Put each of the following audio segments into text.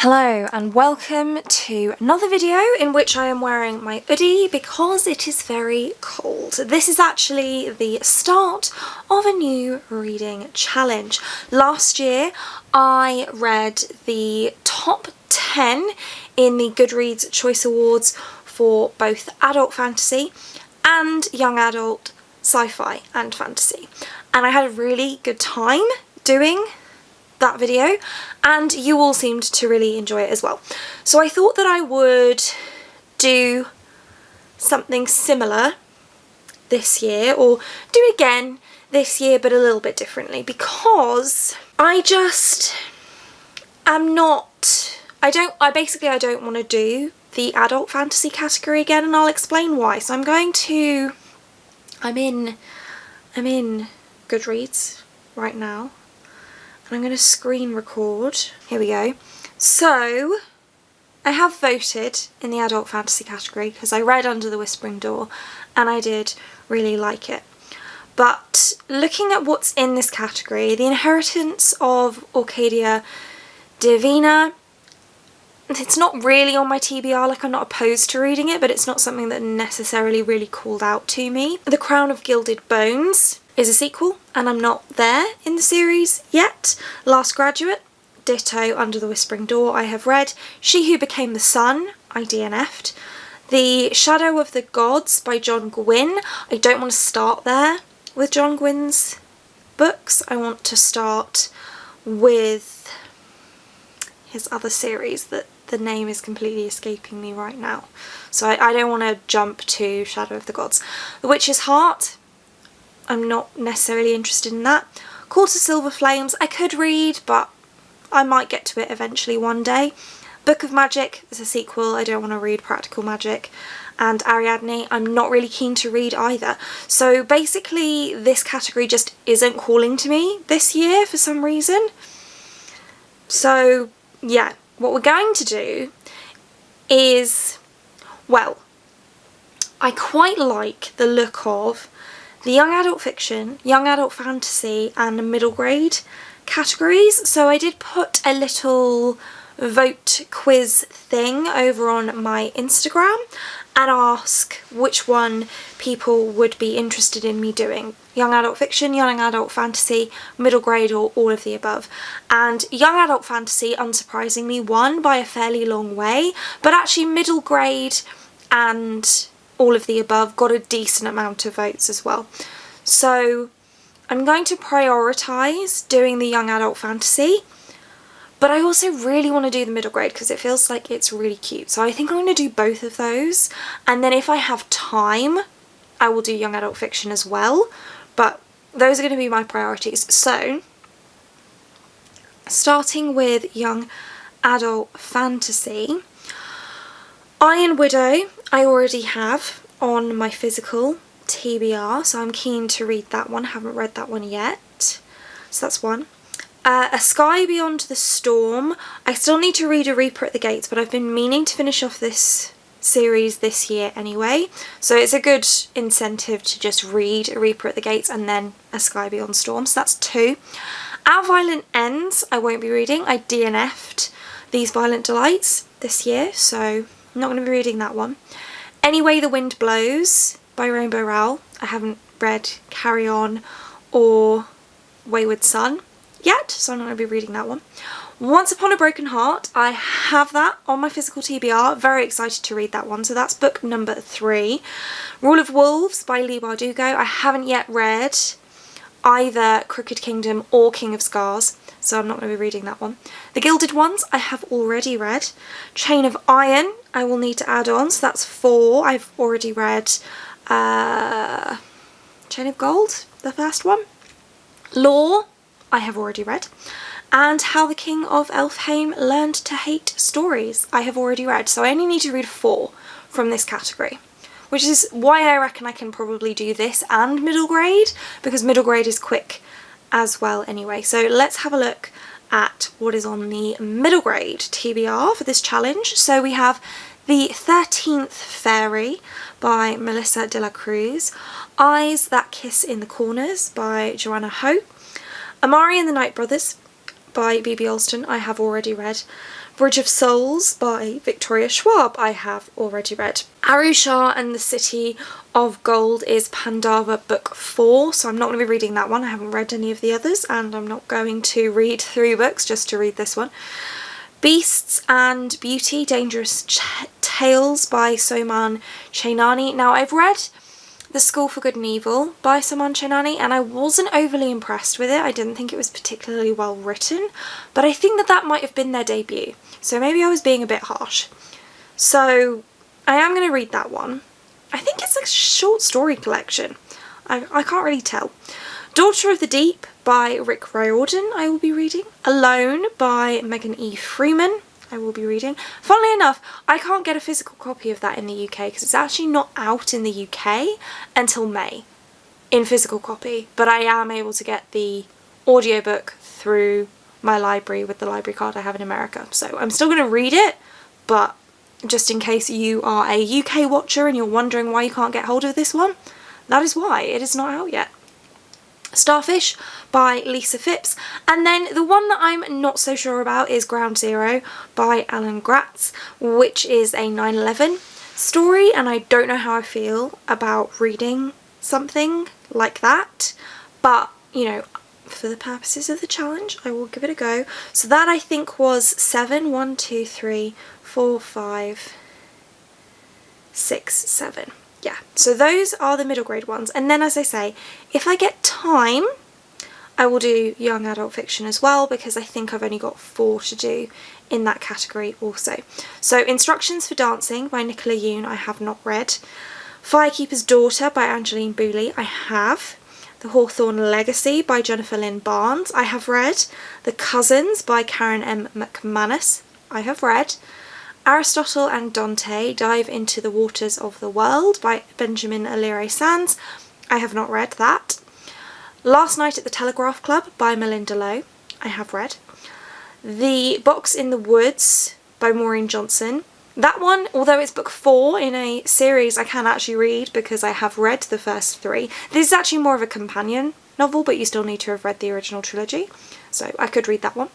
Hello and welcome to another video in which I am wearing my hoodie because it is very cold. This is actually the start of a new reading challenge. Last year I read the top 10 in the Goodreads Choice Awards for both adult fantasy and young adult sci-fi and fantasy, and I had a really good time doing that video and you all seemed to really enjoy it as well. So I thought that I would do something similar this year, or do it again this year but a little bit differently, because I don't want to do the adult fantasy category again, and I'll explain why. So I'm in Goodreads right now. And I'm going to screen record. Here we go. So, I have voted in the adult fantasy category because I read Under the Whispering Door and I did really like it. But looking at what's in this category, The Inheritance of Orcadia Divina, it's not really on my TBR, like I'm not opposed to reading it, but it's not something that necessarily really called out to me. The Crown of Gilded Bones is a sequel and I'm not there in the series yet. Last Graduate, ditto Under the Whispering Door, I have read. She Who Became the Sun, I DNF'd. The Shadow of the Gods by John Gwynne, I don't want to start there with John Gwynne's books. I want to start with his other series that the name is completely escaping me right now. So I don't want to jump to Shadow of the Gods. The Witch's Heart, I'm not necessarily interested in that. Call to Silver Flames, I could read, but I might get to it eventually one day. Book of Magic is a sequel, I don't want to read Practical Magic. And Ariadne, I'm not really keen to read either. So basically this category just isn't calling to me this year for some reason. So yeah, what we're going to do is, well, I quite like the look of the young adult fiction, young adult fantasy and middle grade categories. So I did put a little vote quiz thing over on my Instagram and ask which one people would be interested in me doing. Young adult fiction, young adult fantasy, middle grade, or all of the above. And young adult fantasy, unsurprisingly, won by a fairly long way, but actually middle grade and all of the above got a decent amount of votes as well. So I'm going to prioritise doing the young adult fantasy, but I also really want to do the middle grade because it feels like it's really cute. So I think I'm going to do both of those, and then if I have time I will do young adult fiction as well, but those are going to be my priorities. So starting with young adult fantasy, Iron Widow I already have on my physical TBR, so I'm keen to read that one. Haven't read that one yet, so that's one. A Sky Beyond the Storm, I still need to read A Reaper at the Gates, but I've been meaning to finish off this series this year anyway, so it's a good incentive to just read A Reaper at the Gates and then A Sky Beyond Storm, so that's two. Our Violent Ends I won't be reading. I DNF'd These Violent Delights this year, so I'm not going to be reading that one. Any Way the Wind Blows by Rainbow Rowell, I haven't read Carry On or Wayward Son yet, so I'm not going to be reading that one. Once Upon a Broken Heart, I have that on my physical TBR, very excited to read that one, so that's book number 3. Rule of Wolves by Leigh Bardugo, I haven't yet read either Crooked Kingdom or King of Scars, so I'm not going to be reading that one. The Gilded Ones I have already read. Chain of Iron I will need to add on, so that's 4. I've already read Chain of Gold, the first one. Law I have already read. And How the King of Elfheim Learned to Hate Stories I have already read, so I only need to read 4 from this category, which is why I reckon I can probably do this and middle grade, because middle grade is quick as well anyway. So let's have a look at what is on the middle grade TBR for this challenge. So we have The 13th Fairy by Melissa de la Cruz, Eyes That Kiss in the Corners by Joanna Ho, Amari and the Night Brothers by B.B. Alston, I have already read. Bridge of Souls by Victoria Schwab, I have already read. Arusha and the City of Gold is Pandava book 4, so I'm not going to be reading that one. I haven't read any of the others, and I'm not going to read 3 books just to read this one. Beasts and Beauty, Dangerous Tales by Soman Chainani. Now, I've read The School for Good and Evil by Soman Chainani, and I wasn't overly impressed with it. I didn't think it was particularly well written, but I think that that might have been their debut, so maybe I was being a bit harsh. So I am going to read that one. I think it's a short story collection. I can't really tell. Daughter of the Deep by Rick Riordan, I will be reading. Alone by Megan E. Freeman, I will be reading. Funnily enough, I can't get a physical copy of that in the UK because it's actually not out in the UK until May in physical copy, but I am able to get the audiobook through my library with the library card I have in America. So I'm still going to read it, but just in case you are a UK watcher and you're wondering why you can't get hold of this one, that is why. It is not out yet. Starfish by Lisa Phipps, and then the one that I'm not so sure about is Ground Zero by Alan Gratz, which is a 9/11 story, and I don't know how I feel about reading something like that, but you know, for the purposes of the challenge I will give it a go. So that I think was 7, 1, 2, 3, 4, 5, 6, 7. Yeah, so those are the middle grade ones, and then as I say, if I get time I will do young adult fiction as well, because I think I've only got 4 to do in that category also. So Instructions for Dancing by Nicola Yoon, I have not read. Firekeeper's Daughter by Angeline Booley, I have. The Hawthorne Legacy by Jennifer Lynn Barnes, I have read. The Cousins by Karen M. McManus, I have read. Aristotle and Dante Dive into the Waters of the World by Benjamin Alire Sands, I have not read that. Last Night at the Telegraph Club by Melinda Lowe, I have read. The Box in the Woods by Maureen Johnson. That one, although it's book 4 in a series, I can actually read because I have read the first 3. This is actually more of a companion novel, but you still need to have read the original trilogy, so I could read that one.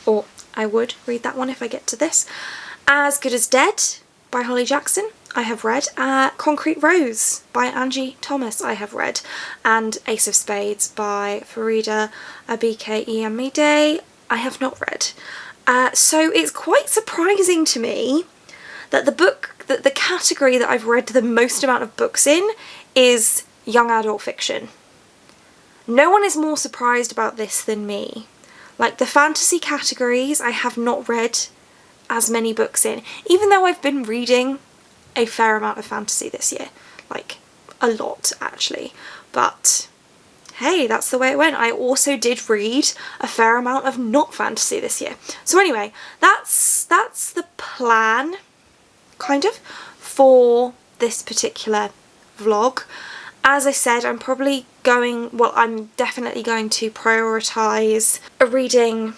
Or I would read that one if I get to this. As Good as Dead by Holly Jackson, I have read. Concrete Rose by Angie Thomas, I have read. And Ace of Spades by Farida Abike Iyamide, I have not read. So it's quite surprising to me that the category that I've read the most amount of books in is young adult fiction. No one is more surprised about this than me. Like, the fantasy categories I have not read as many books in, even though I've been reading a fair amount of fantasy this year. Like, a lot actually. But hey, that's the way it went. I also did read a fair amount of not fantasy this year. So anyway, that's the plan, kind of, for this particular vlog. As I said, I'm definitely going to prioritise reading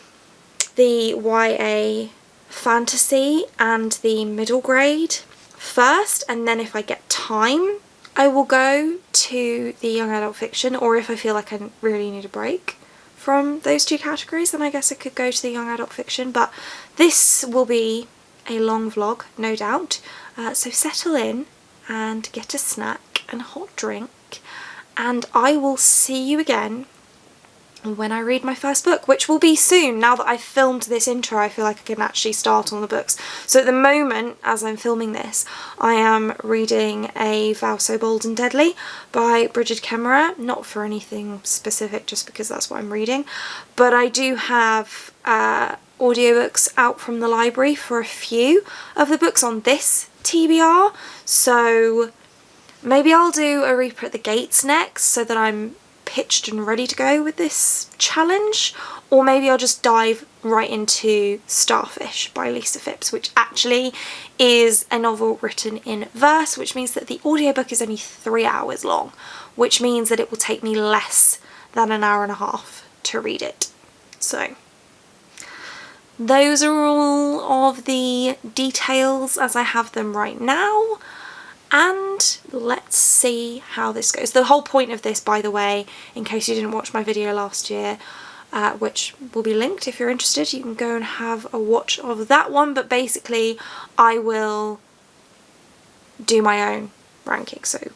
the YA fantasy and the middle grade first, and then if I get time I will go to the young adult fiction, or if I feel like I really need a break from those 2 categories, then I guess I could go to the young adult fiction. But this will be a long vlog, no doubt, so settle in and get a snack and a hot drink, and I will see you again when I read my first book, which will be soon. Now that I've filmed this intro, I feel like I can actually start on the books. So at the moment, as I'm filming this, I am reading A Vow So Bold and Deadly by Bridget Kemmerer, not for anything specific, just because that's what I'm reading, but I do have audiobooks out from the library for a few of the books on this TBR, so maybe I'll do a Reaper at the Gates next so that I'm pitched and ready to go with this challenge, or maybe I'll just dive right into Starfish by Lisa Phipps, which actually is a novel written in verse, which means that the audiobook is only 3 hours long, which means that it will take me less than an hour and a half to read it. So those are all of the details as I have them right now, and let's see how this goes. The whole point of this, by the way, in case you didn't watch my video last year, which will be linked if you're interested. You can go and have a watch of that one, but basically I will do my own ranking. So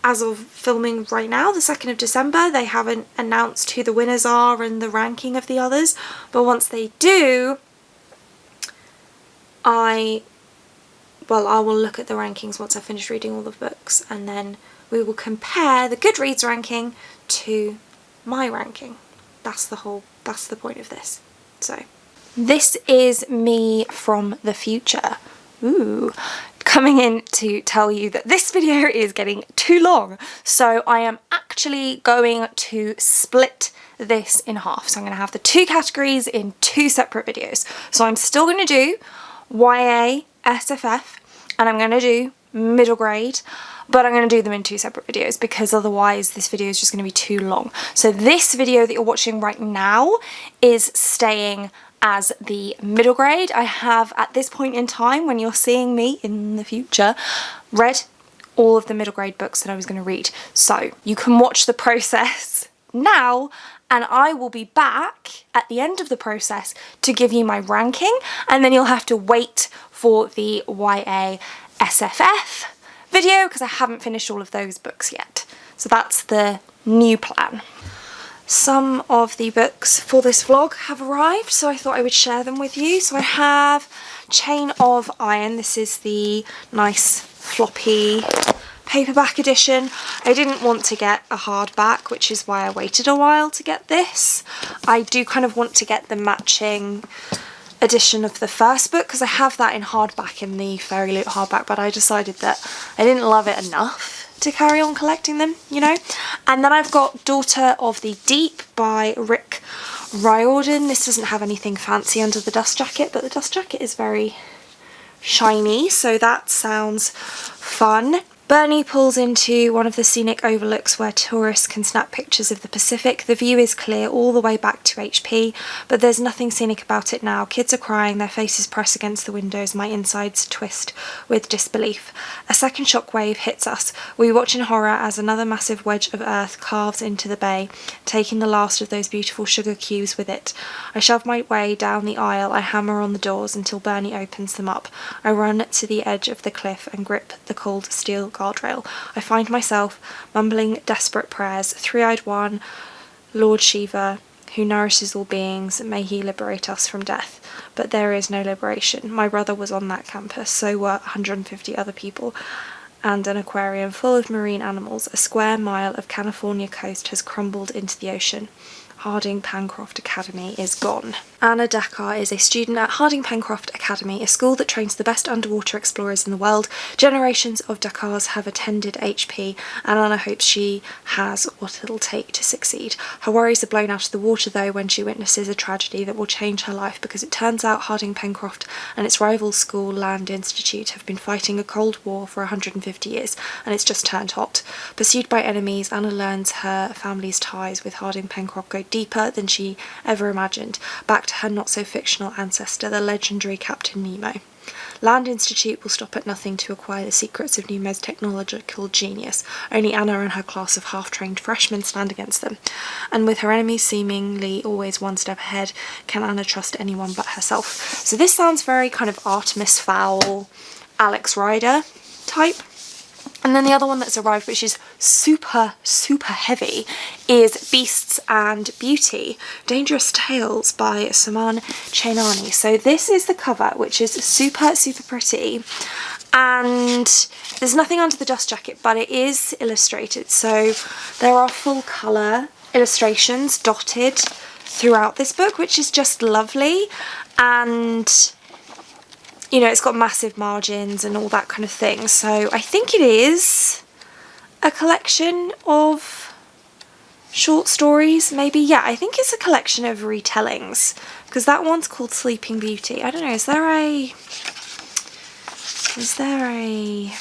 as of filming right now, the 2nd of December, they haven't announced who the winners are and the ranking of the others, but once they do, I will look at the rankings once I've finished reading all the books, and then we will compare the Goodreads ranking to my ranking. That's the point of this. So this is me from the future. Ooh. Coming in to tell you that this video is getting too long, so I am actually going to split this in half. So I'm going to have the 2 categories in 2 separate videos. So I'm still going to do YA, SFF, and I'm going to do middle grade, but I'm going to do them in 2 separate videos because otherwise this video is just going to be too long. So this video that you're watching right now is staying as the middle grade. I have, at this point in time when you're seeing me in the future, read all of the middle grade books that I was going to read. So you can watch the process now, and I will be back at the end of the process to give you my ranking, and then you'll have to wait for the YA SFF video because I haven't finished all of those books yet. So that's the new plan. Some of the books for this vlog have arrived, so I thought I would share them with you. So I have Chain of Iron. This is the nice floppy paperback edition. I didn't want to get a hardback, which is why I waited a while to get this. I do kind of want to get the matching edition of the first book because I have that in hardback in the Fairy Loot hardback, but I decided that I didn't love it enough to carry on collecting them, you know. And then I've got Daughter of the Deep by Rick Riordan. This doesn't have anything fancy under the dust jacket, but the dust jacket is very shiny, so that sounds fun. Bernie pulls into one of the scenic overlooks where tourists can snap pictures of the Pacific. The view is clear all the way back to HP, but there's nothing scenic about it now. Kids are crying, their faces press against the windows, my insides twist with disbelief. A second shockwave hits us. We watch in horror as another massive wedge of earth carves into the bay, taking the last of those beautiful sugar cubes with it. I shove my way down the aisle, I hammer on the doors until Bernie opens them up. I run to the edge of the cliff and grip the cold steel guardrail. I find myself mumbling desperate prayers. Three-eyed one, Lord Shiva, who nourishes all beings, may he liberate us from death. But there is no liberation. My brother was on that campus, so were 150 other people, and an aquarium full of marine animals. A square mile of California coast has crumbled into the ocean. Harding Pencroft Academy is gone. Anna Dakar is a student at Harding Pencroft Academy, a school that trains the best underwater explorers in the world. Generations of Dakars have attended HP, and Anna hopes she has what it'll take to succeed. Her worries are blown out of the water though when she witnesses a tragedy that will change her life, because it turns out Harding Pencroft and its rival school, Land Institute, have been fighting a cold war for 150 years, and it's just turned hot. Pursued by enemies, Anna learns her family's ties with Harding Pencroft go deeper than she ever imagined, back to her not-so-fictional ancestor, the legendary Captain Nemo. Land Institute will stop at nothing to acquire the secrets of Nemo's technological genius. Only Anna and her class of half-trained freshmen stand against them. And with her enemies seemingly always one step ahead, can Anna trust anyone but herself? So this sounds very kind of Artemis Fowl, Alex Rider type. And then the other one that's arrived, which is super, super heavy, is Beasts and Beauty, Dangerous Tales by Saman Chainani. So this is the cover, which is super, super pretty. And there's nothing under the dust jacket, but it is illustrated. So there are full colour illustrations dotted throughout this book, which is just lovely. And you know, it's got massive margins and all that kind of thing. So I think it is a collection of short stories, maybe. Yeah, I think it's a collection of retellings, because that one's called Sleeping Beauty. I don't know, is there a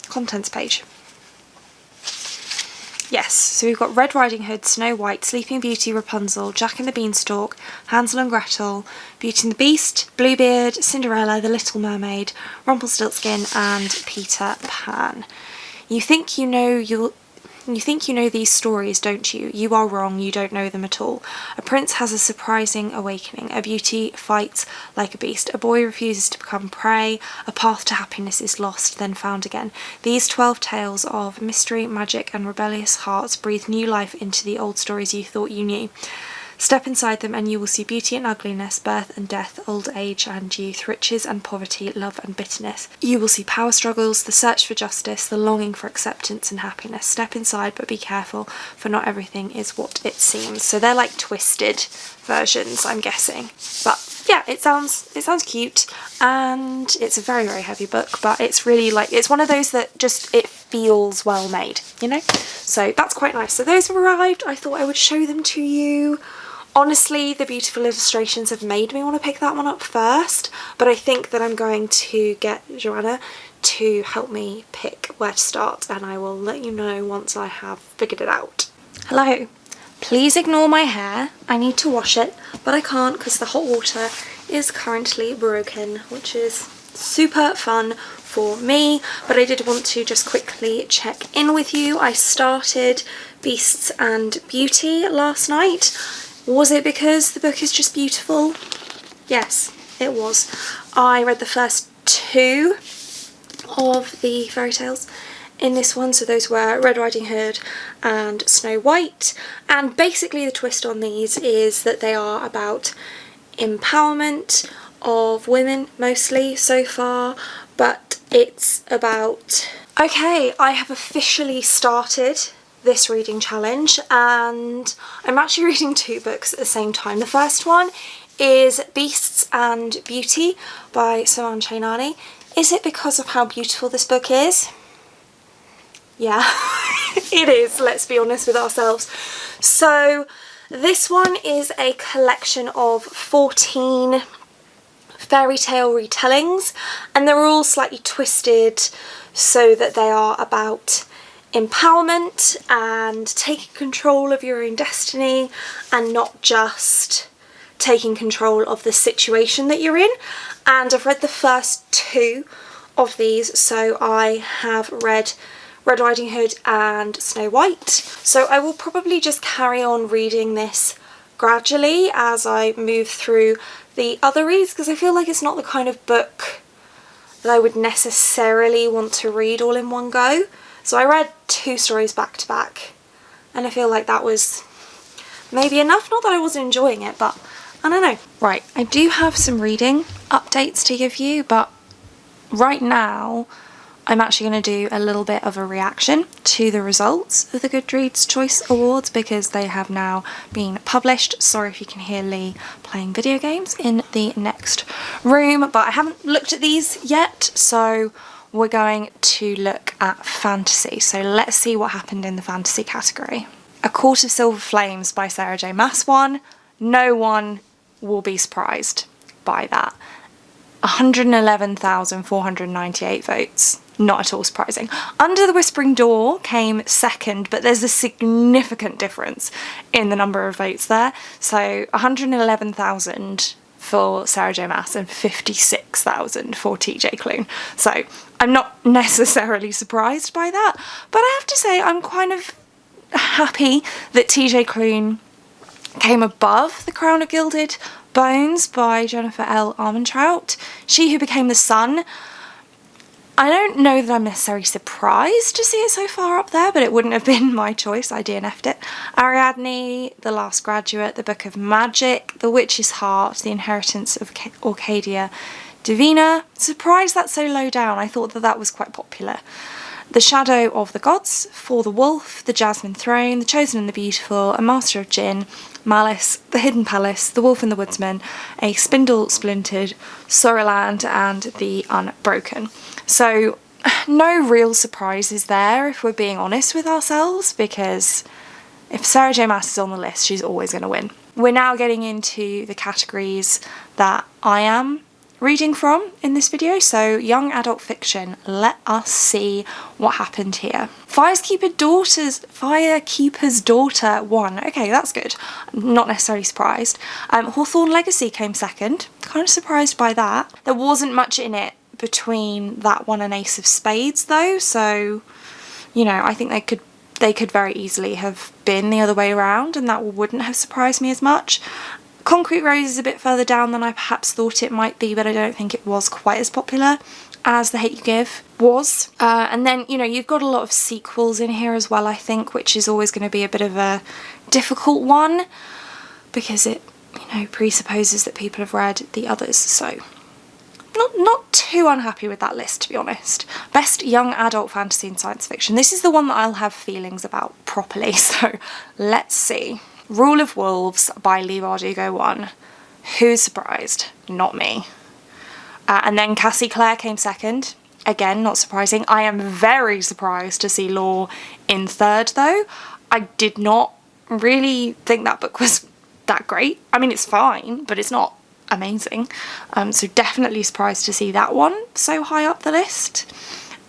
contents page? Yes, so we've got Red Riding Hood, Snow White, Sleeping Beauty, Rapunzel, Jack and the Beanstalk, Hansel and Gretel, Beauty and the Beast, Bluebeard, Cinderella, The Little Mermaid, Rumpelstiltskin and Peter Pan. You think you know You think you know these stories, don't you? You are wrong, you don't know them at all. A prince has a surprising awakening. A beauty fights like a beast. A boy refuses to become prey. A path to happiness is lost, then found again. These 12 tales of mystery, magic and rebellious hearts breathe new life into the old stories you thought you knew. Step inside them and you will see beauty and ugliness, birth and death, old age and youth, riches and poverty, love and bitterness. You will see power struggles, the search for justice, the longing for acceptance and happiness. Step inside, but be careful, for not everything is what it seems. So they're like twisted versions, I'm guessing. But yeah, it sounds cute, and it's a very, very heavy book, but it's really like, it's one of those that just, it feels well made, you know? So that's quite nice. So those have arrived. I thought I would show them to you. Honestly, the beautiful illustrations have made me want to pick that one up first, but I think that I'm going to get Joanna to help me pick where to start, and I will let you know once I have figured it out. Hello. Please ignore my hair. I need to wash it, but I can't because the hot water is currently broken, which is super fun for me, but I did want to just quickly check in with you. I started Beasts and Beauty last night. Was it because the book is just beautiful? Yes, it was. I read the first 2 of the fairy tales in this one, so those were Red Riding Hood and Snow White, and basically the twist on these is that they are about empowerment of women mostly so far, but it's about... Okay, I have officially started this reading challenge, and I'm actually reading 2 books at the same time. The first one is Beasts and Beauty by Sohan Chainani. Is it because of how beautiful this book is? Yeah, it is, let's be honest with ourselves. So this one is a collection of 14 fairy tale retellings, and they're all slightly twisted so that they are about empowerment and taking control of your own destiny, and not just taking control of the situation that you're in. And I've read the first 2 of these, so I have read Red Riding Hood and Snow White, so I will probably just carry on reading this gradually as I move through the other reads, because I feel like it's not the kind of book that I would necessarily want to read all in one go. So I read 2 stories back to back, and I feel like that was maybe enough. Not that I wasn't enjoying it, but I don't know. Right, I do have some reading updates to give you, but right now I'm actually going to do a little bit of a reaction to the results of the Goodreads Choice Awards, because they have now been published. Sorry if you can hear Lee playing video games in the next room, but I haven't looked at these yet, so we're going to look at fantasy. So let's see what happened in the fantasy category. A Court of Silver Flames by Sarah J. Maas won. No one will be surprised by that. 111,498 votes. Not at all surprising. Under the Whispering Door came second, but there's a significant difference in the number of votes there. So 111,000 for Sarah J. Maas and 56,000 for TJ Klune. So I'm not necessarily surprised by that, but I have to say I'm kind of happy that TJ Klune came above The Crown of Gilded Bones by Jennifer L. Armentrout. She Who Became the Sun. I don't know that I'm necessarily surprised to see it so far up there, but it wouldn't have been my choice. I DNF'd it. Ariadne, The Last Graduate, The Book of Magic, The Witch's Heart, The Inheritance of Orcadia Divina. Surprised that's so low down. I thought that that was quite popular. The Shadow of the Gods, For the Wolf, The Jasmine Throne, The Chosen and the Beautiful, A Master of Djinn, Malice, The Hidden Palace, The Wolf and the Woodsman, A Spindle Splintered, Sorrowland and The Unbroken. So no real surprises there, if we're being honest with ourselves, because if Sarah J. Maas is on the list, she's always going to win. We're now getting into the categories that I am reading from in this video, so young adult fiction. Let us see what happened here. Firekeeper's Daughter won. Okay, that's good. I'm not necessarily surprised. Hawthorne Legacy came second. Kind of surprised by that. There wasn't much in it between that one and Ace of Spades though, so you know, I think they could they could very easily have been the other way around, and that wouldn't have surprised me as much. Concrete Rose is a bit further down than I perhaps thought it might be, but I don't think it was quite as popular as The Hate U Give was. And then, you know, you've got a lot of sequels in here as well, I think, which is always going to be a bit of a difficult one because it, you know, presupposes that people have read the others. So not too unhappy with that list, to be honest. Best Young Adult Fantasy and Science Fiction. This is the one that I'll have feelings about properly, so let's see. Rule of Wolves by Leigh Bardugo won. Who's surprised? Not me. And then Cassie Clare came second. Again, not surprising. I am very surprised to see Law in third, though. I did not really think that book was that great. I mean, it's fine, but it's not amazing. So definitely surprised to see that one so high up the list.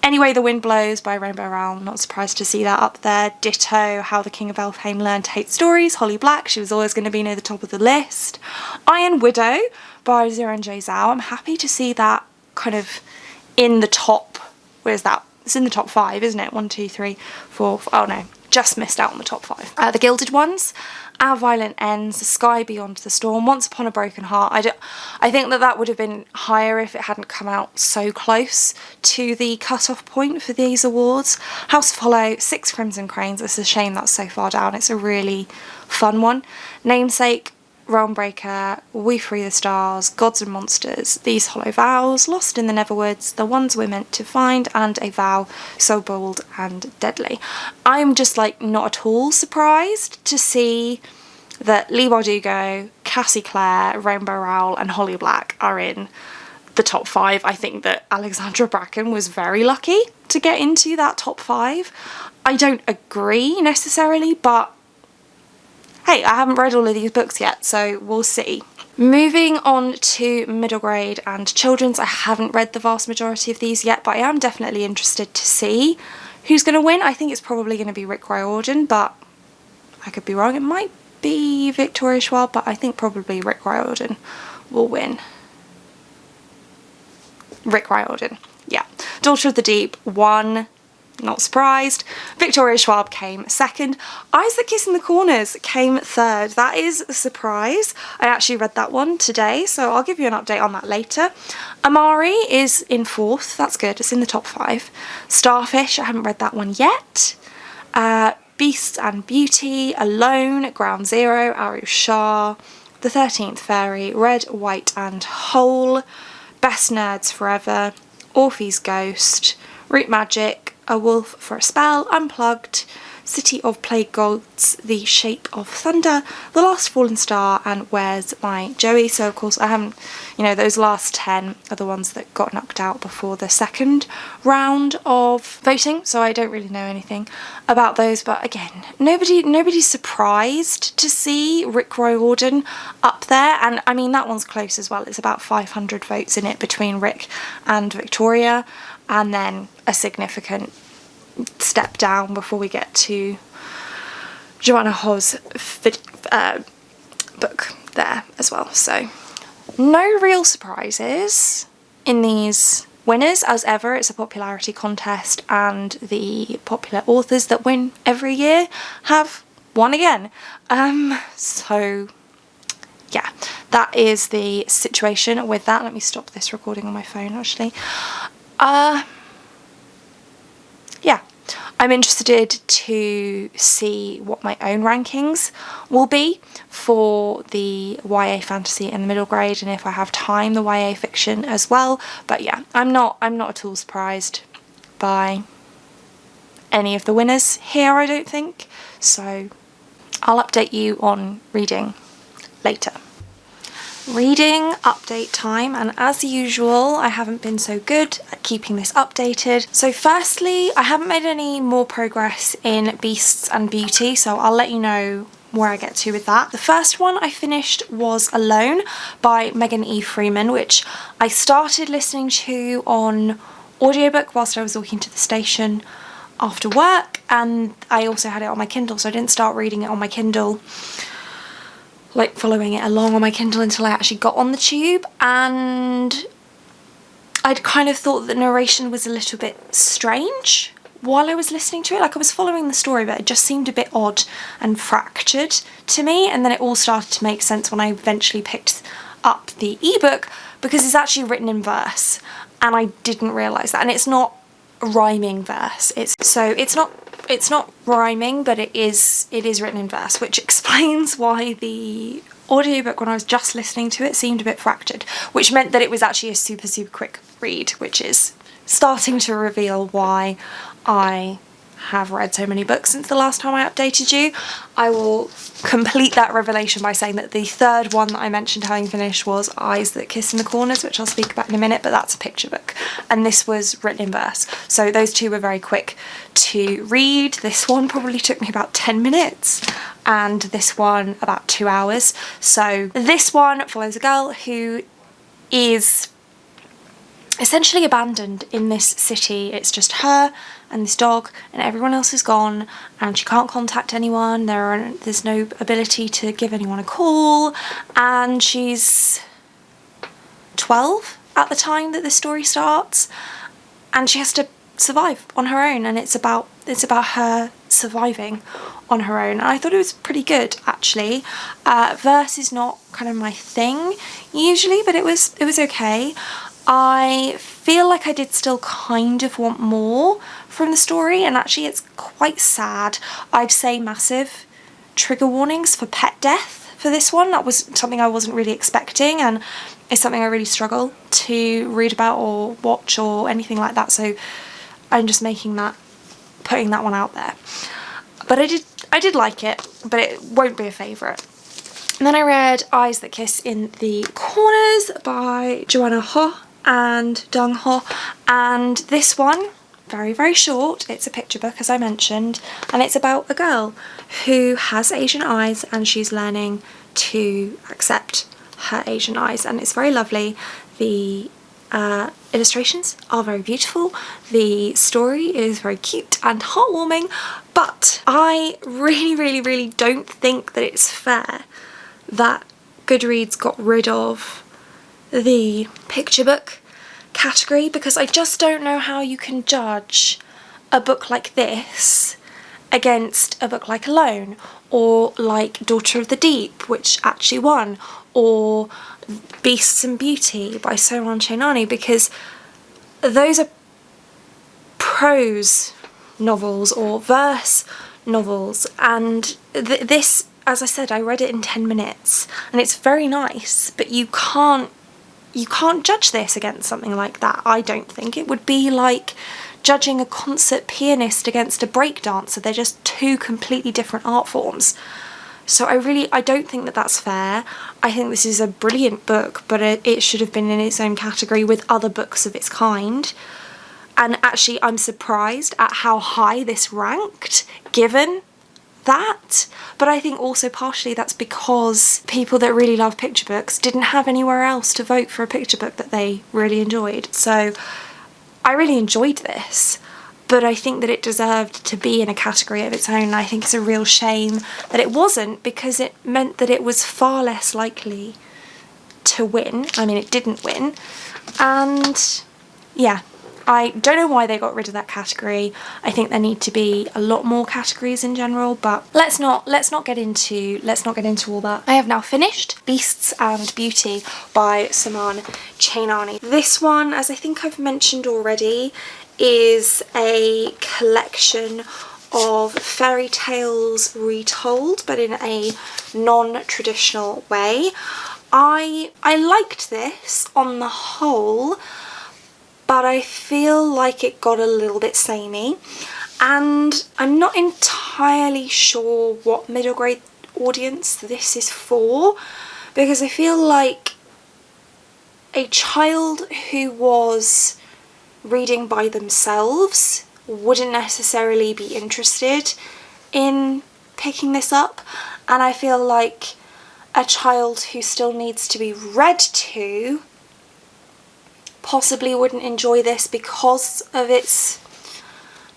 Anyway, The Wind Blows by Rainbow Rowell, not surprised to see that up there. Ditto, How the King of Elfhame Learned to Hate Stories, Holly Black, she was always going to be near the top of the list. Iron Widow by Ziran J. Zhao, I'm happy to see that kind of in the top, where's that? It's in the top 5, isn't it? 1, 2, 3, 4, oh no, just missed out on the top 5. The Gilded Ones, Our Violent Ends, The Sky Beyond the Storm, Once Upon a Broken Heart. I think that would have been higher if it hadn't come out so close to the cut-off point for these awards. House of Hollow, Six Crimson Cranes, it's a shame that's so far down, it's a really fun one. Namesake, Realmbreaker, We Free the Stars, Gods and Monsters, These Hollow Vows, Lost in the Neverwoods, The Ones We're Meant to Find, and A Vow So Bold and Deadly. I'm just like not at all surprised to see that Leigh Bardugo, Cassie Clare, Rainbow Rowell and Holly Black are in the top 5. I think that Alexandra Bracken was very lucky to get into that top 5. I don't agree necessarily, but hey, I haven't read all of these books yet, so we'll see. Moving on to middle grade and children's, I haven't read the vast majority of these yet, but I am definitely interested to see who's going to win. I think it's probably going to be Rick Riordan, but I could be wrong. It might be Victoria Schwab, but I think probably Rick Riordan will win. Rick Riordan, yeah. Daughter of the Deep won. Not surprised. Victoria Schwab came second. Eyes That Kiss in the Corners came third. That is a surprise. I actually read that one today, so I'll give you an update on that later. Amari is in fourth. That's good. It's in the top 5. Starfish, I haven't read that one yet. Beast and Beauty, Alone, Ground Zero, Aru Shah, The 13th Fairy, Red, White and Whole, Best Nerds Forever, Orphe's Ghost, Root Magic, A Wolf for a Spell, Unplugged, City of Plague Gods, The Shape of Thunder, The Last Fallen Star, and Where's My Joey? So of course I haven't, you know, those last 10 are the ones that got knocked out before the second round of voting, so I don't really know anything about those. But again, nobody's surprised to see Rick Riordan up there, and I mean that one's close as well. It's about 500 votes in it between Rick and Victoria, and then a significant step down before we get to Joanna Ho's book there as well. So no real surprises in these winners. As ever, it's a popularity contest, and the popular authors that win every year have won again. So yeah, that is the situation with that. Let me stop this recording on my phone actually. Yeah, I'm interested to see what my own rankings will be for the YA fantasy and the middle grade, and if I have time, the YA fiction as well. But yeah, I'm not at all surprised by any of the winners here, I don't think. So I'll update you on reading later. Reading update time, and as usual I haven't been so good at keeping this updated. So firstly, I haven't made any more progress in Beasts and Beauty, so I'll let you know where I get to with that. The first one I finished was Alone by Megan E. Freeman, which I started listening to on audiobook whilst I was walking to the station after work, and I also had it on my Kindle, so I didn't start reading it on my Kindle, like following it along on my Kindle, until I actually got on the tube, and I'd kind of thought the narration was a little bit strange while I was listening to it. Like, I was following the story, but it just seemed a bit odd and fractured to me, and then it all started to make sense when I eventually picked up the ebook, because it's actually written in verse, and I didn't realise that. And it's not rhyming verse, it's not rhyming, but it is written in verse, which explains why the audiobook, when I was just listening to it, seemed a bit fractured, which meant that it was actually a super quick read, which is starting to reveal why I have read so many books since the last time I updated you. I will complete that revelation by saying that the third one that I mentioned having finished was Eyes That Kiss in the Corners, which I'll speak about in a minute, but that's a picture book, and this was written in verse. So those two were very quick to read. This one probably took me about 10 minutes, and this one about 2 hours. So this one follows a girl who is essentially abandoned in this city. It's just her and this dog, and everyone else is gone, and she can't contact anyone. There's no ability to give anyone a call, and she's 12 at the time that this story starts, and she has to survive on her own, and it's about her surviving on her own. And I thought it was pretty good, actually. Verse is not kind of my thing usually, but it was okay. I feel like I did still kind of want more from the story, and actually it's quite sad. I'd say massive trigger warnings for pet death for this one. That was something I wasn't really expecting, and it's something I really struggle to read about or watch or anything like that, so I'm just putting that one out there. But I did like it, but it won't be a favourite. And then I read Eyes That Kiss in the Corners by Joanna Ho and Dung Ho, and this one, very short. It's a picture book, as I mentioned, and it's about a girl who has Asian eyes, and she's learning to accept her Asian eyes, and it's very lovely. The illustrations are very beautiful, the story is very cute and heartwarming, but I really don't think that it's fair that Goodreads got rid of the picture book category, because I just don't know how you can judge a book like this against a book like Alone, or like Daughter of the Deep, which actually won, or Beasts and Beauty by Soman Chainani, because those are prose novels or verse novels, and this, as I said, I read it in 10 minutes, and it's very nice, but you can't judge this against something like that. I don't think. It would be like judging a concert pianist against a break dancer. They're just two completely different art forms. So I don't think that that's fair. I think this is a brilliant book, but it should have been in its own category with other books of its kind. And actually, I'm surprised at how high this ranked, given that. But I think also partially that's because people that really love picture books didn't have anywhere else to vote for a picture book that they really enjoyed. So I really enjoyed this, but I think that it deserved to be in a category of its own. And I think it's a real shame that it wasn't, because it meant that it was far less likely to win. I mean, it didn't win, and yeah, I don't know why they got rid of that category. I think there need to be a lot more categories in general, but let's not get into all that. I have now finished Beasts and Beauty by Soman Chainani. This one, as I think I've mentioned already, is a collection of fairy tales retold, but in a non-traditional way. I liked this on the whole, but I feel like it got a little bit samey, and I'm not entirely sure what middle grade audience this is for, because I feel like a child who was reading by themselves wouldn't necessarily be interested in picking this up, and I feel like a child who still needs to be read to possibly wouldn't enjoy this because of its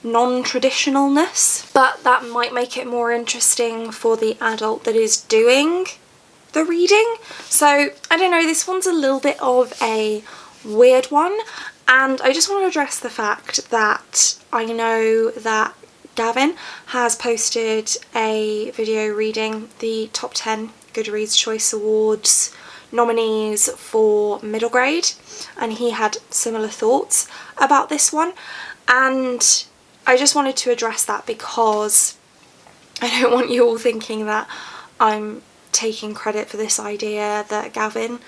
non-traditionalness, but that might make it more interesting for the adult that is doing the reading. So I don't know, this one's a little bit of a weird one, And I just want to address the fact that I know that Gavin has posted a video reading the top 10 Goodreads Choice Awards nominees for middle grade, and he had similar thoughts about this one, and I just wanted to address that because I don't want you all thinking that I'm taking credit for this idea that Gavin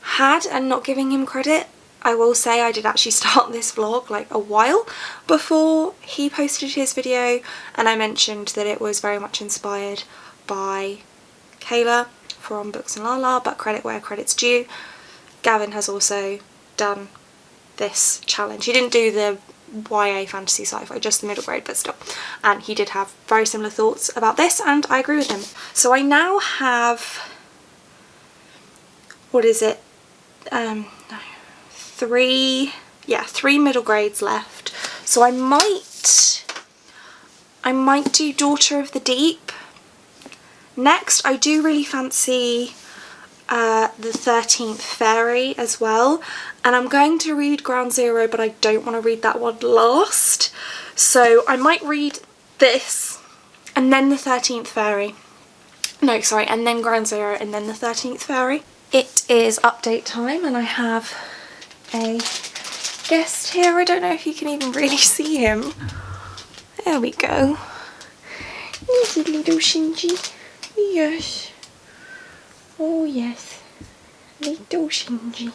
had and not giving him credit. I will say I did actually start this vlog like a while before he posted his video, and I mentioned that it was very much inspired by Kayla from Books and Lala, but credit where credit's due. Gavin has also done this challenge. He didn't do the YA fantasy sci-fi, just the middle grade, but still. And he did have very similar thoughts about this, and I agree with him. So I now have, what is it? No. Three middle grades left. So I might do Daughter of the Deep next. I do really fancy the 13th Fairy as well, and I'm going to read Ground Zero, but I don't want to read that one last, so I might read this and then the 13th Fairy. No, sorry, and then Ground Zero and then the 13th Fairy. It is update time, and I have a guest here. I don't know if you can even really see him. There we go. Here's a little Shinji. Yes. Oh yes. Little Shinji.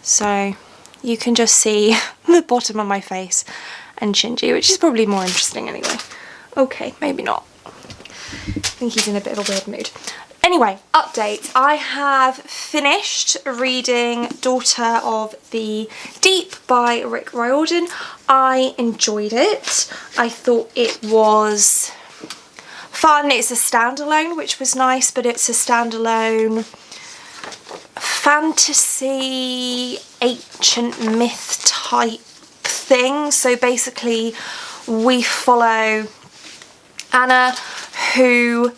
So you can just see the bottom of my face and Shinji, which is probably more interesting anyway. Okay, maybe not. I think he's in a bit of a weird mood. Anyway, update. I have finished reading Daughter of the Deep by Rick Riordan. I enjoyed it. I thought it was fun. It's a standalone, which was nice, but it's a standalone fantasy ancient myth type thing. So basically we follow Anna, who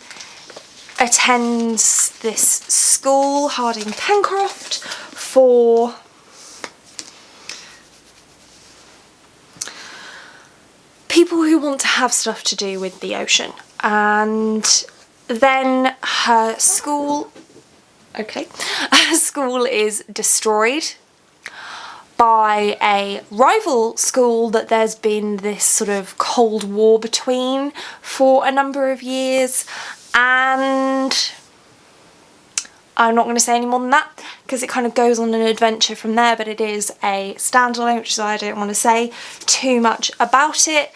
attends this school, Harding Pencroft, for people who want to have stuff to do with the ocean. And then her school is destroyed by a rival school that there's been this sort of Cold War between for a number of years. And I'm not going to say any more than that because it kind of goes on an adventure from there, but it is a standalone, which is why I don't want to say too much about it.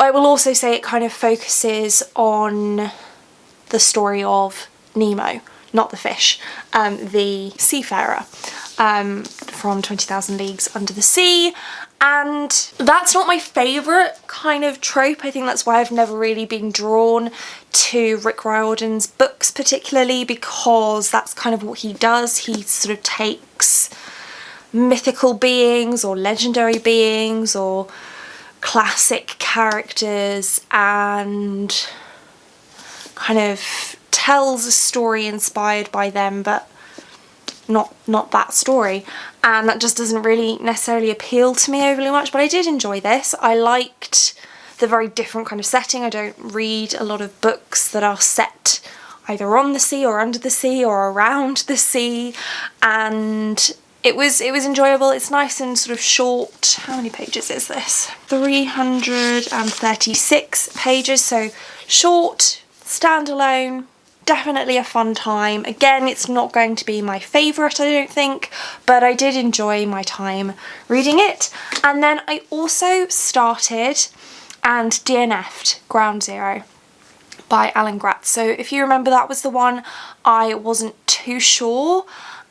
I will also say it kind of focuses on the story of Nemo, not the fish, the seafarer from 20,000 Leagues Under the Sea. And that's not my favourite kind of trope. I think that's why I've never really been drawn to Rick Riordan's books particularly, because that's kind of what he does. He sort of takes mythical beings or legendary beings or classic characters and kind of tells a story inspired by them, but not that story, and that just doesn't really necessarily appeal to me overly much. But I did enjoy this. I liked the very different kind of setting. I don't read a lot of books that are set either on the sea or under the sea or around the sea, and it was enjoyable. It's nice and sort of short. How many pages is this? 336 pages, so short, standalone. Definitely a fun time. Again, it's not going to be my favourite, I don't think, but I did enjoy my time reading it. And then I also started and DNF'd Ground Zero by Alan Gratz. So if you remember, that was the one I wasn't too sure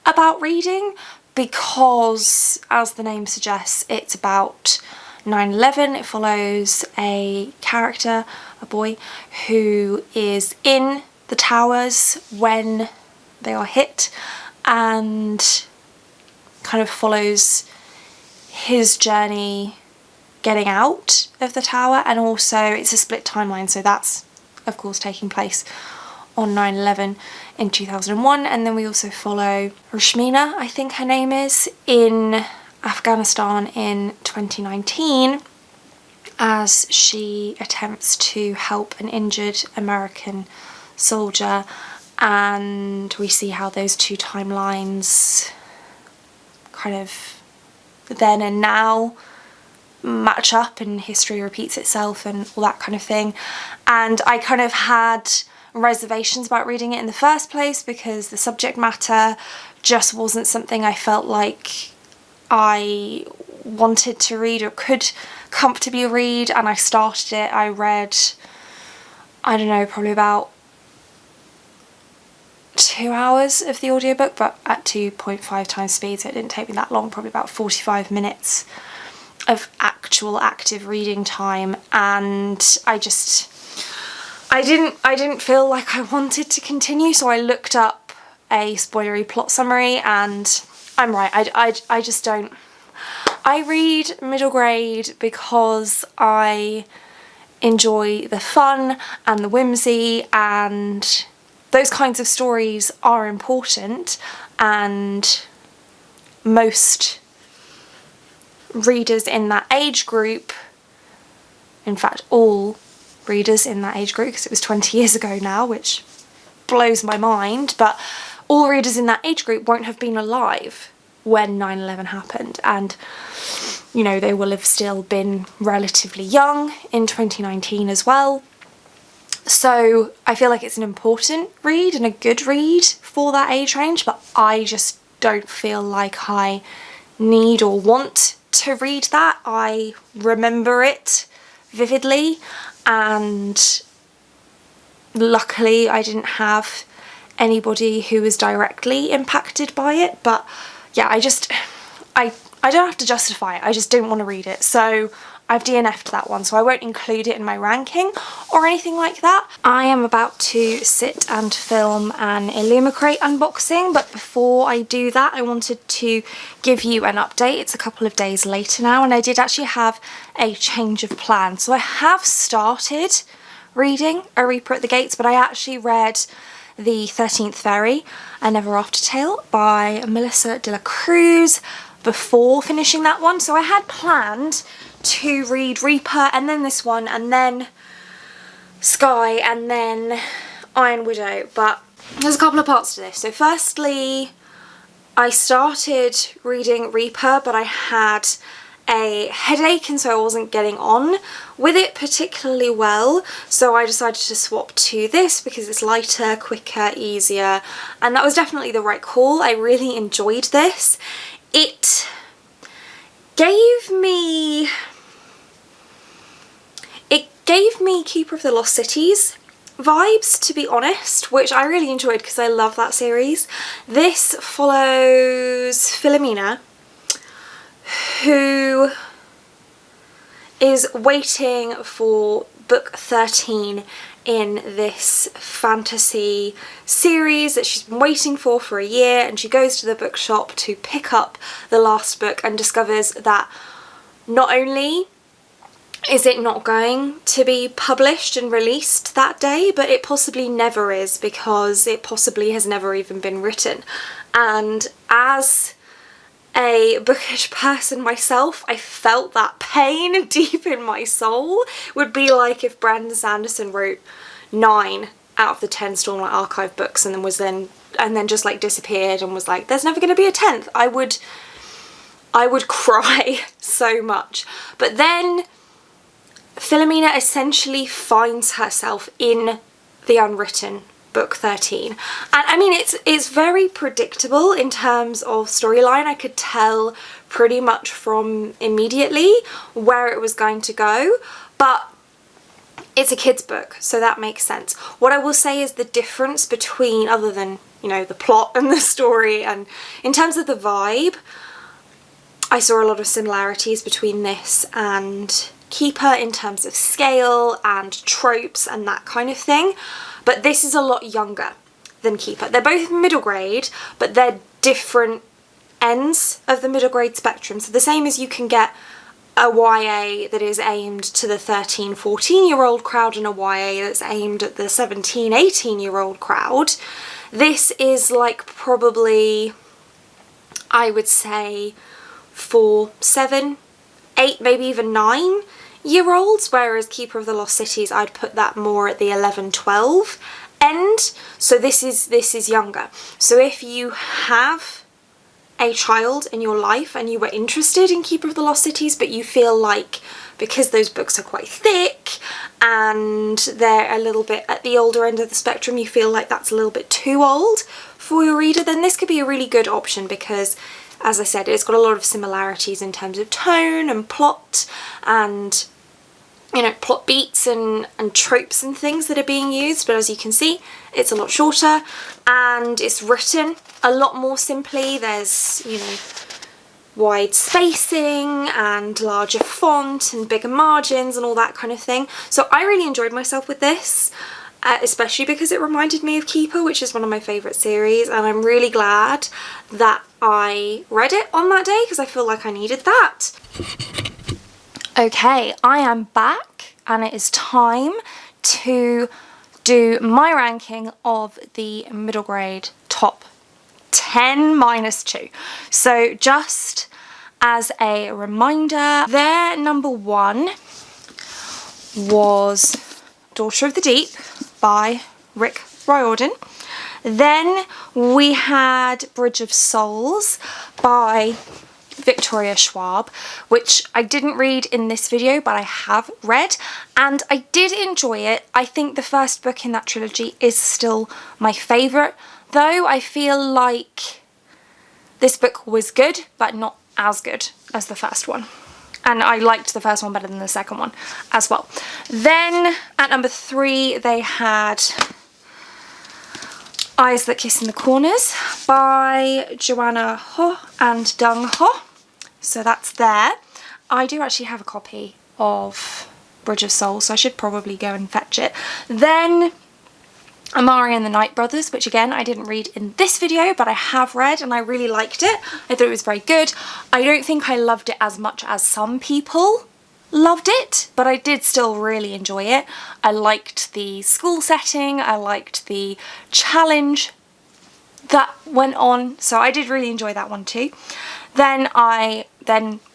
about reading because, as the name suggests, it's about 9/11. It follows a character, a boy, who is in the towers when they are hit and kind of follows his journey getting out of the tower. And also it's a split timeline, so that's of course taking place on 9/11 in 2001, and then we also follow Rashmina, I think her name is, in Afghanistan in 2019 as she attempts to help an injured American soldier, and we see how those two timelines kind of then and now match up and history repeats itself and all that kind of thing. And I kind of had reservations about reading it in the first place because the subject matter just wasn't something I felt like I wanted to read or could comfortably read. And I started it, I read, I don't know, probably about 2 hours of the audiobook, but at 2.5 times speed, so it didn't take me that long, probably about 45 minutes of actual active reading time. And I didn't feel like I wanted to continue, so I looked up a spoilery plot summary, and I'm right, I just don't. I read middle grade because I enjoy the fun and the whimsy, and those kinds of stories are important, and most readers in that age group, in fact all readers in that age group, because it was 20 years ago now, which blows my mind, but all readers in that age group won't have been alive when 9/11 happened, and you know, they will have still been relatively young in 2019 as well. So I feel like it's an important read and a good read for that age range, but I just don't feel like I need or want to read that. I remember it vividly, and luckily I didn't have anybody who was directly impacted by it. But yeah, I don't have to justify it, I just don't want to read it, so I've DNF'd that one, so I won't include it in my ranking or anything like that. I am about to sit and film an Illumicrate unboxing, but before I do that I wanted to give you an update. It's a couple of days later now, and I did actually have a change of plan. So I have started reading A Reaper at the Gates, but I actually read The 13th Fairy, A Never After Tale by Melissa de la Cruz before finishing that one. So I had planned to read Reaper and then this one and then Sky and then Iron Widow, but there's a couple of parts to this. So firstly, I started reading Reaper, but I had a headache and so I wasn't getting on with it particularly well, so I decided to swap to this because it's lighter, quicker, easier, and that was definitely the right call. I really enjoyed this. It gave me Keeper of the Lost Cities vibes, to be honest, which I really enjoyed because I love that series. This follows Philomena, who is waiting for book 13 in this fantasy series that she's been waiting for a year, and she goes to the bookshop to pick up the last book and discovers that not only is it not going to be published and released that day, but it possibly never is, because it possibly has never even been written. And as a bookish person myself, I felt that pain deep in my soul. It would be like if Brandon Sanderson wrote 9 out of the 10 Stormlight Archive books and then just like disappeared and was like, there's never going to be a 10th. I would cry so much. But then Philomena essentially finds herself in the unwritten book 13, and I mean it's very predictable in terms of storyline. I could tell pretty much from immediately where it was going to go, but it's a kid's book, so that makes sense. What I will say is the difference between, other than, you know, the plot and the story, and in terms of the vibe, I saw a lot of similarities between this and Keeper in terms of scale and tropes and that kind of thing, but this is a lot younger than Keeper. They're both middle grade, but they're different ends of the middle grade spectrum. So the same as you can get a YA that is aimed to the 13-14-year-old crowd and a YA that's aimed at the 17-18-year-old crowd. This is like probably, I would say, for 7, 8, maybe even 9-year-olds, whereas Keeper of the Lost Cities, I'd put that more at the 11-12 end. So this is younger. So if you have a child in your life and you were interested in Keeper of the Lost Cities, but you feel like because those books are quite thick and they're a little bit at the older end of the spectrum, you feel like that's a little bit too old for your reader, then this could be a really good option because, as I said, it's got a lot of similarities in terms of tone and plot and, you know, plot beats and tropes and things that are being used. But as you can see, it's a lot shorter and it's written a lot more simply. There's, you know, wide spacing and larger font and bigger margins and all that kind of thing. So I really enjoyed myself with this, especially because it reminded me of Keeper, which is one of my favourite series, and I'm really glad that I read it on that day because I feel like I needed that. Okay, I am back and it is time to do my ranking of the middle grade top 10 minus 2. So just as a reminder, their number 1 was Daughter of the Deep by Rick Riordan. Then we had Bridge of Souls by Victoria Schwab, which I didn't read in this video, but I have read, and I did enjoy it. I think the first book in that trilogy is still my favourite, though I feel like this book was good, but not as good as the first one. And I liked the first one better than the second one as well. Then at number 3, they had Eyes That Kiss in the Corners by Joanna Ho and Dung Ho. So that's there. I do actually have a copy of Bridge of Souls, so I should probably go and fetch it. Then Amari and the Night Brothers, which again I didn't read in this video, but I have read and I really liked it. I thought it was very good. I don't think I loved it as much as some people loved it, but I did still really enjoy it. I liked the school setting, I liked the challenge that went on, so I did really enjoy that one too. Then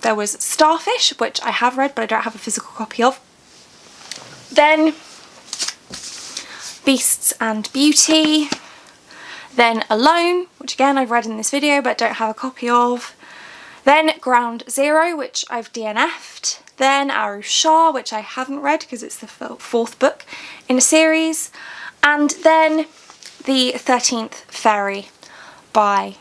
there was Starfish, which I have read but I don't have a physical copy of. Then Beasts and Beauty. Then Alone, which again I've read in this video but don't have a copy of. Then Ground Zero, which I've DNF'd. Then Arusha, which I haven't read because it's the 4th book in a series. And then The 13th Fairy by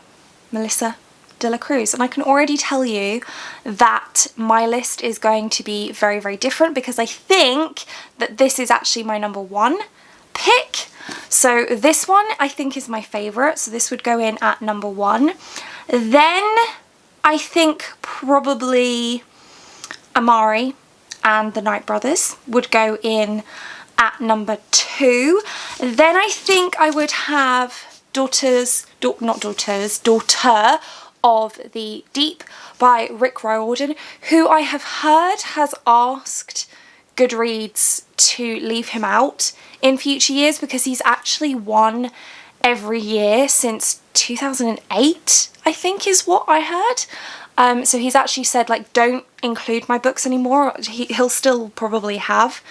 Melissa de la Cruz. And I can already tell you that my list is going to be very, very different because I think that this is actually my number 1 pick. So this one I think is my favourite, so this would go in at number 1. Then I think probably Amari and the Night Brothers would go in at number 2. Then I think I would have Daughter of the Deep by Rick Riordan, who I have heard has asked Goodreads to leave him out in future years because he's actually won every year since 2008, I think is what I heard. So he's actually said, like, don't include my books anymore. He'll still probably have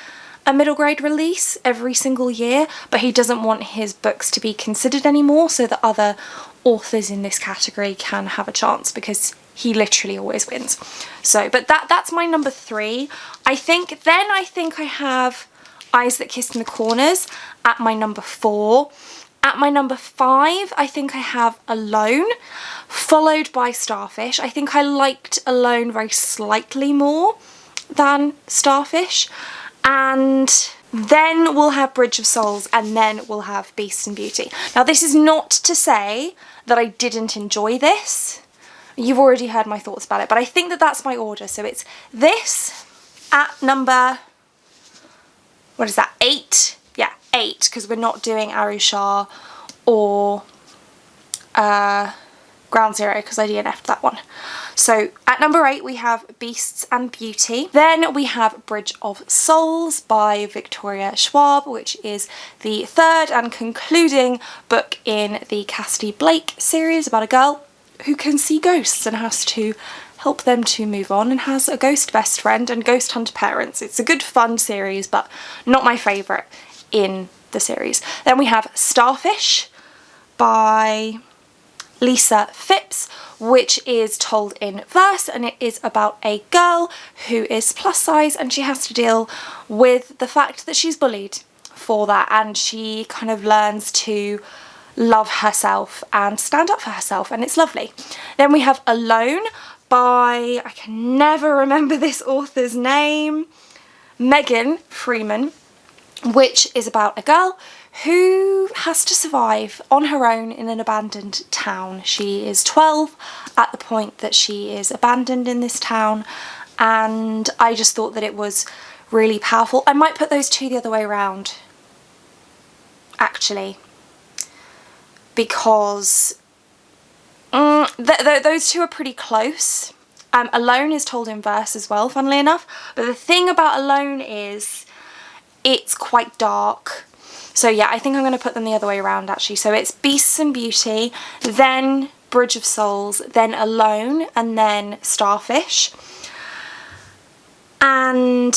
a middle grade release every single year, but he doesn't want his books to be considered anymore so that other authors in this category can have a chance, because he literally always wins. So, but that's my number 3. I think I have Eyes That Kiss in the Corners at my number 4. At my number 5, I think I have Alone, followed by Starfish. I think I liked Alone very slightly more than Starfish. And then we'll have Bridge of Souls, and then we'll have Beast and Beauty. Now, this is not to say that I didn't enjoy this. You've already heard my thoughts about it, but I think that that's my order. So it's this at number, what is that, 8? Yeah, 8, because we're not doing Arusha or Ground Zero, because I DNF'd that one. So at number 8 we have Beasts and Beauty. Then we have Bridge of Souls by Victoria Schwab, which is the third and concluding book in the Cassidy Blake series about a girl who can see ghosts and has to help them to move on and has a ghost best friend and ghost hunter parents. It's a good fun series, but not my favourite in the series. Then we have Starfish by Lisa Phipps, which is told in verse, and it is about a girl who is plus size and she has to deal with the fact that she's bullied for that, and she kind of learns to love herself and stand up for herself, and it's lovely. Then we have Alone by, I can never remember this author's name, Megan Freeman, which is about a girl who has to survive on her own in an abandoned town. She is 12 at the point that she is abandoned in this town, and I just thought that it was really powerful. I might put those two the other way around, actually, because those two are pretty close. Alone is told in verse as well, funnily enough, but the thing about Alone is it's quite dark. So yeah, I think I'm going to put them the other way around actually. So it's Beasts and Beauty, then Bridge of Souls, then Alone, and then Starfish. And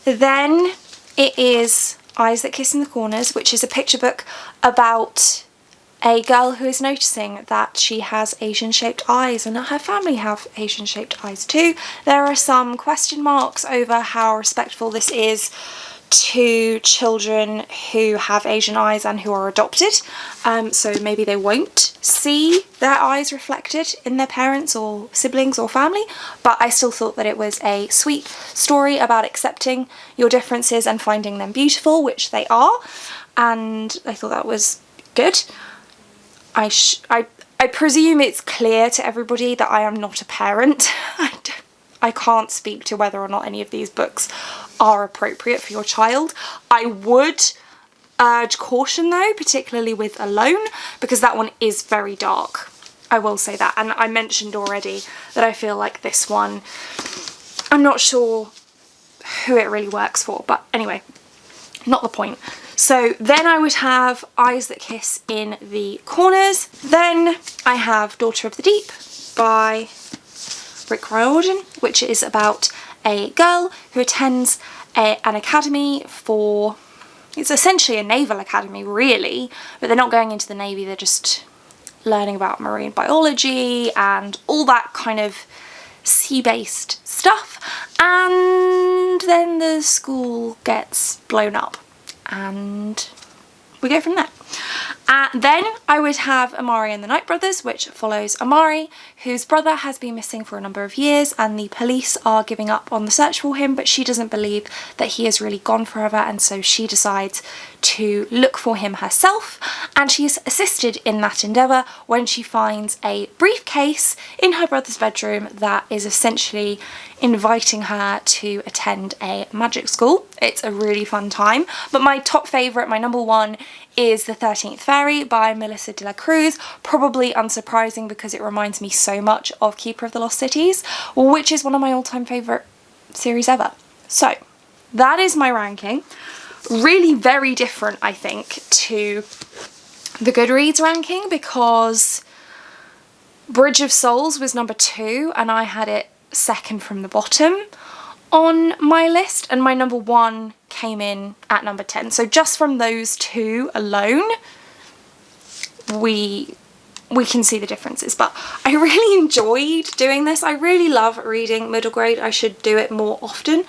then it is Eyes That Kiss in the Corners, which is a picture book about a girl who is noticing that she has Asian-shaped eyes and that her family have Asian-shaped eyes too. There are some question marks over how respectful this is to children who have Asian eyes and who are adopted, so maybe they won't see their eyes reflected in their parents or siblings or family, but I still thought that it was a sweet story about accepting your differences and finding them beautiful, which they are, and I thought that was good. I presume it's clear to everybody that I am not a parent. I can't speak to whether or not any of these books are appropriate for your child. I would urge caution though, particularly with Alone, because that one is very dark. I will say that. And I mentioned already that I feel like this one, I'm not sure who it really works for, but anyway, not the point. So then I would have Eyes That Kiss in the Corners. Then I have Daughter of the Deep by Rick Riordan, which is about a girl who attends an academy for, it's essentially a naval academy really, but they're not going into the Navy, they're just learning about marine biology and all that kind of sea-based stuff, and then the school gets blown up and we go from there. Then I would have Amari and the Night Brothers, which follows Amari, whose brother has been missing for a number of years and the police are giving up on the search for him, but she doesn't believe that he is really gone forever, and so she decides to look for him herself, and she is assisted in that endeavour when she finds a briefcase in her brother's bedroom that is essentially inviting her to attend a magic school. It's a really fun time, but my top favourite, my number one, is The 13th Fairy by Melissa de la Cruz, probably unsurprising because it reminds me so much of Keeper of the Lost Cities, which is one of my all-time favourite series ever. So that is my ranking. Really very different, I think, to the Goodreads ranking, because Bridge of Souls was number 2 and I had it second from the bottom on my list, and my number 1 came in at number 10. So just from those two alone, we can see the differences. But I really enjoyed doing this. I really love reading middle grade. I should do it more often.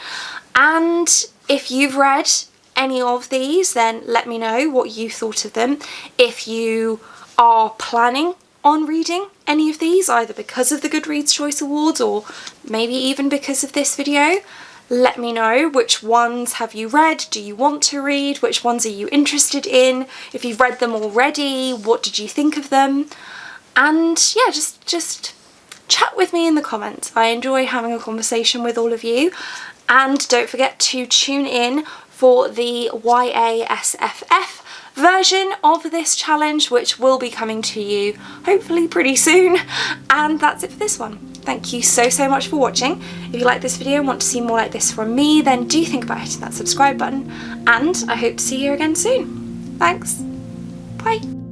And if you've read any of these, then let me know what you thought of them. If you are planning on reading any of these, either because of the Goodreads Choice Awards or maybe even because of this video, let me know which ones have you read, do you want to read, which ones are you interested in, if you've read them already, what did you think of them, and yeah, just chat with me in the comments. I enjoy having a conversation with all of you, and don't forget to tune in for the YASFF version of this challenge, which will be coming to you hopefully pretty soon. And that's it for this one. Thank you so much for watching. If you like this video and want to see more like this from me, then do think about hitting that subscribe button, and I hope to see you again soon. Thanks. Bye.